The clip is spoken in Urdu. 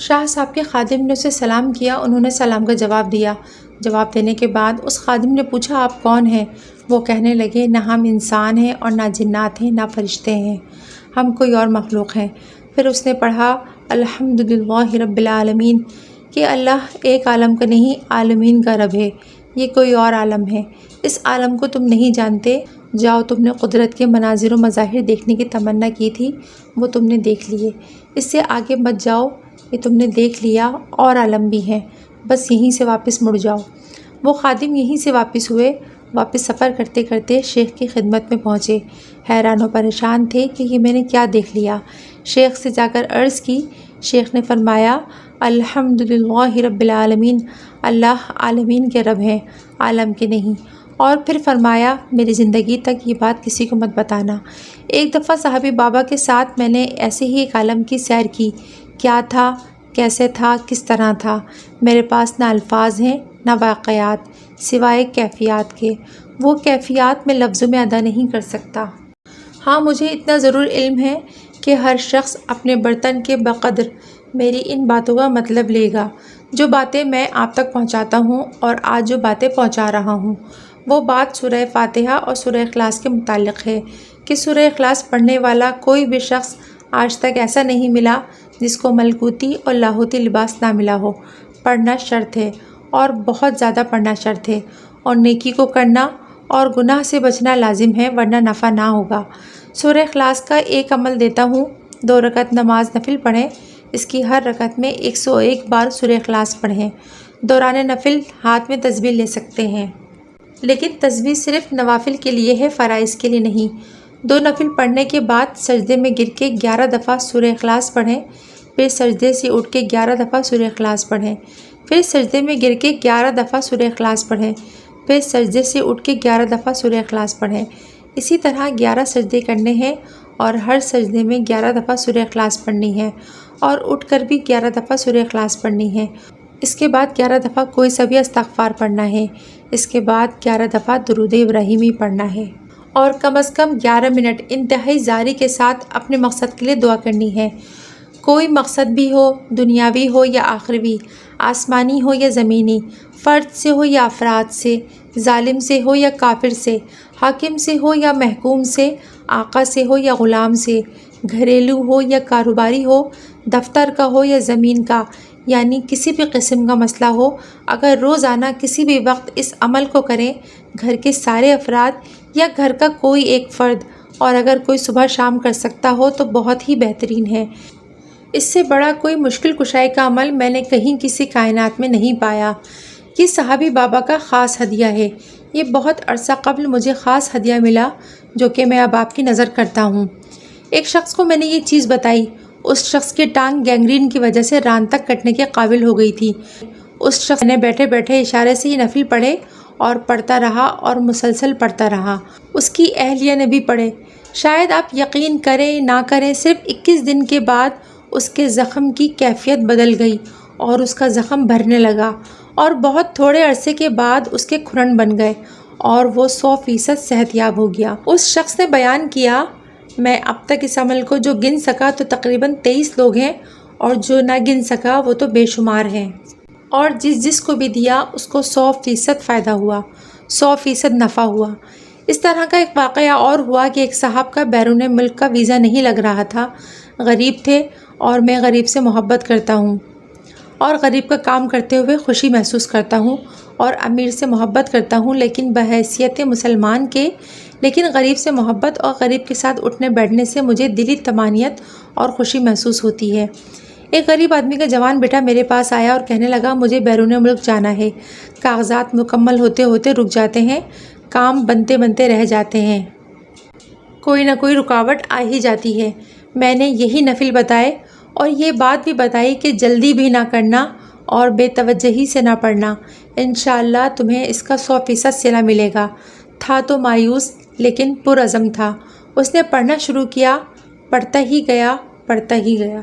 شاہ صاحب کے خادم نے اسے سلام کیا، انہوں نے سلام کا جواب دیا۔ جواب دینے کے بعد اس خادم نے پوچھا آپ کون ہیں؟ وہ کہنے لگے نہ ہم انسان ہیں اور نہ جنات ہیں نہ فرشتے ہیں، ہم کوئی اور مخلوق ہیں۔ پھر اس نے پڑھا الحمدللہ رب العالمین کہ اللہ ایک عالم کا نہیں عالمین کا رب ہے، یہ کوئی اور عالم ہے، اس عالم کو تم نہیں جانتے، جاؤ تم نے قدرت کے مناظر و مظاہر دیکھنے کی تمنا کی تھی وہ تم نے دیکھ لیے، اس سے آگے مت جاؤ، یہ تم نے دیکھ لیا، اور عالم بھی ہیں، بس یہیں سے واپس مڑ جاؤ۔ وہ خادم یہیں سے واپس ہوئے، واپس سفر کرتے کرتے شیخ کی خدمت میں پہنچے، حیران و پریشان تھے کہ یہ میں نے کیا دیکھ لیا۔ شیخ سے جا کر عرض کی، شیخ نے فرمایا الحمدللہ رب العالمین، اللہ عالمین کے رب ہیں، عالم کے نہیں۔ اور پھر فرمایا میری زندگی تک یہ بات کسی کو مت بتانا۔ ایک دفعہ صاحب بابا کے ساتھ میں نے ایسے ہی ایک عالم کی سیر کی، کیا تھا، کیسے تھا، کس طرح تھا، میرے پاس نہ الفاظ ہیں نہ واقعات، سوائے کیفیات کے، وہ کیفیات میں لفظوں میں ادا نہیں کر سکتا۔ ہاں مجھے اتنا ضرور علم ہے کہ ہر شخص اپنے برتن کے بقدر میری ان باتوں کا مطلب لے گا۔ جو باتیں میں آپ تک پہنچاتا ہوں اور آج جو باتیں پہنچا رہا ہوں، وہ بات سورہ فاتحہ اور سورہ اخلاص کے متعلق ہے کہ سورہ اخلاص پڑھنے والا کوئی بھی شخص آج تک ایسا نہیں ملا جس کو ملکوتی اور لاہوتی لباس نہ ملا ہو۔ پڑھنا شرط ہے اور بہت زیادہ پڑھنا شرط ہے، اور نیکی کو کرنا اور گناہ سے بچنا لازم ہے، ورنہ نفع نہ ہوگا۔ سورہ اخلاص کا ایک عمل دیتا ہوں، 2 رکعت نماز نفل پڑھیں، اس کی ہر رکعت میں 101 بار سورہ اخلاص پڑھیں۔ دوران نفل ہاتھ میں تسبیح لے سکتے ہیں، لیکن تسبیح صرف نوافل کے لیے ہے، فرائض کے لیے نہیں۔ 2 نفل پڑھنے کے بعد سجدے میں گر کے 11 دفعہ سورہ اخلاص پڑھیں، پھر سجدے سے اٹھ کے 11 دفعہ سورہ اخلاص پڑھیں، پھر سجدے میں گر کے 11 دفعہ سورہ اخلاص پڑھیں، پھر سجدے سے اٹھ کے 11 دفعہ سورہ اخلاص پڑھیں۔ اسی طرح 11 سجدے کرنے ہیں اور ہر سجدے میں 11 دفعہ سورہ اخلاص پڑھنی ہے، اور اٹھ کر بھی 11 دفعہ سورہ اخلاص پڑھنی ہے۔ اس کے بعد 11 دفعہ کوئی سا بھی استغفار پڑھنا ہے، اس کے بعد 11 دفعہ درود ابراہیمی پڑھنا ہے، اور کم از کم 11 منٹ انتہائی زاری کے ساتھ اپنے مقصد کے لیے دعا کرنی ہے۔ کوئی مقصد بھی ہو، دنیاوی ہو یا آخروی، آسمانی ہو یا زمینی، فرد سے ہو یا افراد سے، ظالم سے ہو یا کافر سے، حاکم سے ہو یا محکوم سے، آقا سے ہو یا غلام سے، گھریلو ہو یا کاروباری ہو، دفتر کا ہو یا زمین کا، یعنی کسی بھی قسم کا مسئلہ ہو، اگر روزانہ کسی بھی وقت اس عمل کو کریں، گھر کے سارے افراد یا گھر کا کوئی ایک فرد، اور اگر کوئی صبح شام کر سکتا ہو تو بہت ہی بہترین ہے۔ اس سے بڑا کوئی مشکل کشائی کا عمل میں نے کہیں کسی کائنات میں نہیں پایا۔ یہ صحابی بابا کا خاص ہدیہ ہے، یہ بہت عرصہ قبل مجھے خاص ہدیہ ملا جو کہ میں اب آپ کی نظر کرتا ہوں۔ ایک شخص کو میں نے یہ چیز بتائی، اس شخص کی ٹانگ گینگرین کی وجہ سے ران تک کٹنے کے قابل ہو گئی تھی۔ اس شخص نے بیٹھے بیٹھے اشارے سے یہ نفل پڑھے اور پڑھتا رہا اور مسلسل پڑھتا رہا۔ اس کی اہلیہ نے بھی پڑھے۔ شاید آپ یقین کریں نہ کریں، صرف 21 دن کے بعد اس کے زخم کی کیفیت بدل گئی اور اس کا زخم بھرنے لگا، اور بہت تھوڑے عرصے کے بعد اس کے کھرن بن گئے اور وہ 100% صحت یاب ہو گیا۔ اس شخص نے بیان کیا، میں اب تک اس عمل کو جو گن سکا تو تقریباً 23 لوگ ہیں، اور جو نہ گن سکا وہ تو بے شمار ہیں، اور جس کو بھی دیا اس کو 100% فائدہ ہوا، 100% نفع ہوا۔ اس طرح کا ایک واقعہ اور ہوا کہ ایک صاحب کا بیرون ملک کا ویزا نہیں لگ رہا تھا، غریب تھے، اور میں غریب سے محبت کرتا ہوں اور غریب کا کام کرتے ہوئے خوشی محسوس کرتا ہوں، اور امیر سے محبت کرتا ہوں لیکن بحیثیت مسلمان کے، لیکن غریب سے محبت اور غریب کے ساتھ اٹھنے بیٹھنے سے مجھے دلی طمانینت اور خوشی محسوس ہوتی ہے۔ ایک غریب آدمی کا جوان بیٹا میرے پاس آیا اور کہنے لگا مجھے بیرون ملک جانا ہے، کاغذات مکمل ہوتے ہوتے رک جاتے ہیں، کام بنتے بنتے رہ جاتے ہیں، کوئی نہ کوئی رکاوٹ آ ہی جاتی ہے۔ میں نے یہی نفل بتائے اور یہ بات بھی بتائی کہ جلدی بھی نہ کرنا اور بے توجہی سے نہ پڑھنا، انشاءاللہ تمہیں اس کا 100% صلہ ملے گا۔ تھا تو مایوس لیکن پرعزم تھا، اس نے پڑھنا شروع کیا، پڑھتا ہی گیا، پڑھتا ہی گیا۔